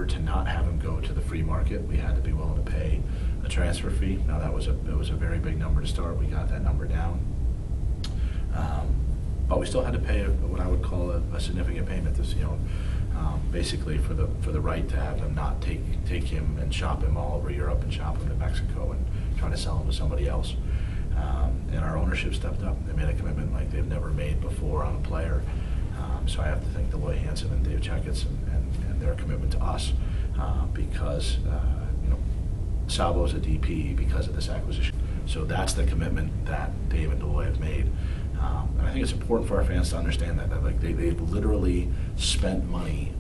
to not have him go to the free market, we had to be willing to pay a transfer fee. Now it was a very big number to start. We got that number down. But we still had to pay what I would call a significant payment to basically for the right to have them not take him and shop him all over Europe and shop him to Mexico and try to sell him to somebody else. And our ownership stepped up. They made a commitment like they've never made before on a player. So I have to thank Deloy Hansen and Dave Checketts and their commitment to us because Sabo's a DP because of this acquisition. So that's the commitment that Dave and Deloy have made. And I think it's important for our fans to understand that like they've literally spent money,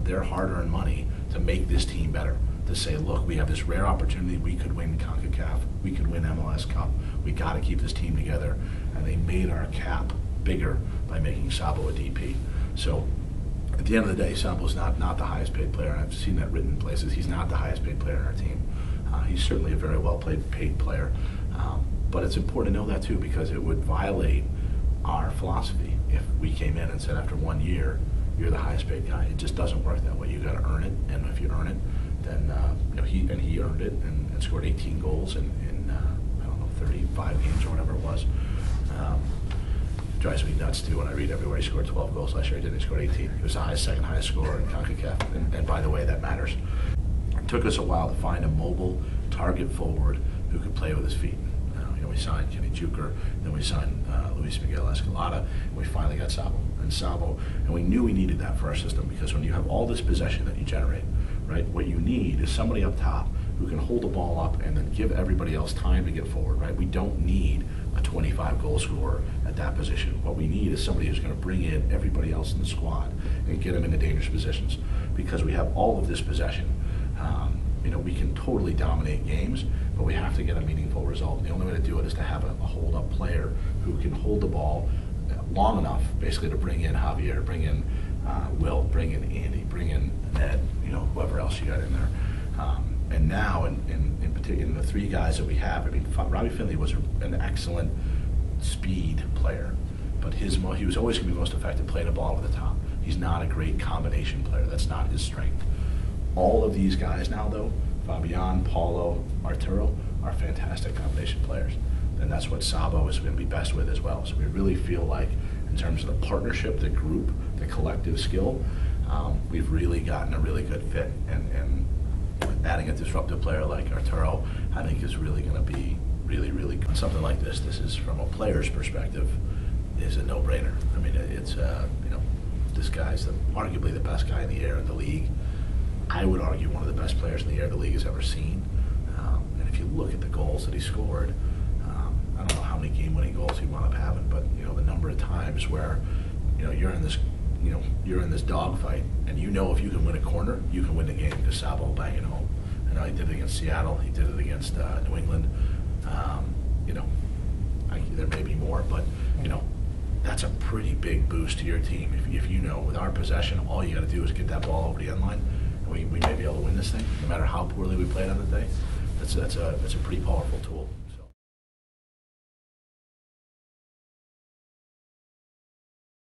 their hard-earned money, to make this team better. To say, look, we have this rare opportunity. We could win CONCACAF. We could win MLS Cup. We got to keep this team together. And they made our cap bigger by making Sabo a DP. So at the end of the day, Sabo's not the highest paid player. And I've seen that written in places. He's not the highest paid player in our team. He's certainly a very well paid player. But it's important to know that too, because it would violate our philosophy if we came in and said after 1 year, you're the highest paid guy. It just doesn't work that way. You got to earn it, and if you earn it, then he earned it and scored 18 goals in I don't know 35 games or whatever it was. Drives me nuts too when I read everywhere he scored 12 goals last year. He didn't. He scored 18. He was the second highest scorer in CONCACAF, and by the way, that matters. It took us a while to find a mobile target forward who could play with his feet. We signed Kenny Juker, then we signed Luis Miguel Escalada, and we finally got Sabo. And we knew we needed that for our system, because when you have all this possession that you generate, right, what you need is somebody up top who can hold the ball up and then give everybody else time to get forward, right? We don't need a 25 goal scorer at that position. What we need is somebody who's going to bring in everybody else in the squad and get them into dangerous positions, because we have all of this possession. We can totally dominate games, but we have to get a meaningful result. The only way to do it is to have a hold-up player who can hold the ball long enough, basically, to bring in Javier, bring in Will, bring in Andy, bring in Ned, whoever else you got in there. And now, in particular, the three guys that we have, Robbie Finley was an excellent speed player, but he was always going to be most effective playing the ball over the top. He's not a great combination player. That's not his strength. All of these guys now, though, Fabian, Paulo, Arturo, are fantastic combination players. And that's what Sabo is going to be best with as well. So we really feel like, in terms of the partnership, the group, the collective skill, we've really gotten a really good fit. And adding a disruptive player like Arturo, I think, is really going to be really, really good. Something like this is, from a player's perspective, is a no-brainer. I mean, it's, this guy's arguably the best guy in the air in the league. I would argue one of the best players in the air the league has ever seen. And if you look at the goals that he scored, I don't know how many game-winning goals he wound up having, but the number of times where you're in this dogfight, and if you can win a corner, you can win the game, because Sabo will bang it home. He did it against Seattle. He did it against New England. There may be more, but that's a pretty big boost to your team. If with our possession, all you got to do is get that ball over the end line. We may be able to win this thing, no matter how poorly we played on the day. That's a pretty powerful tool.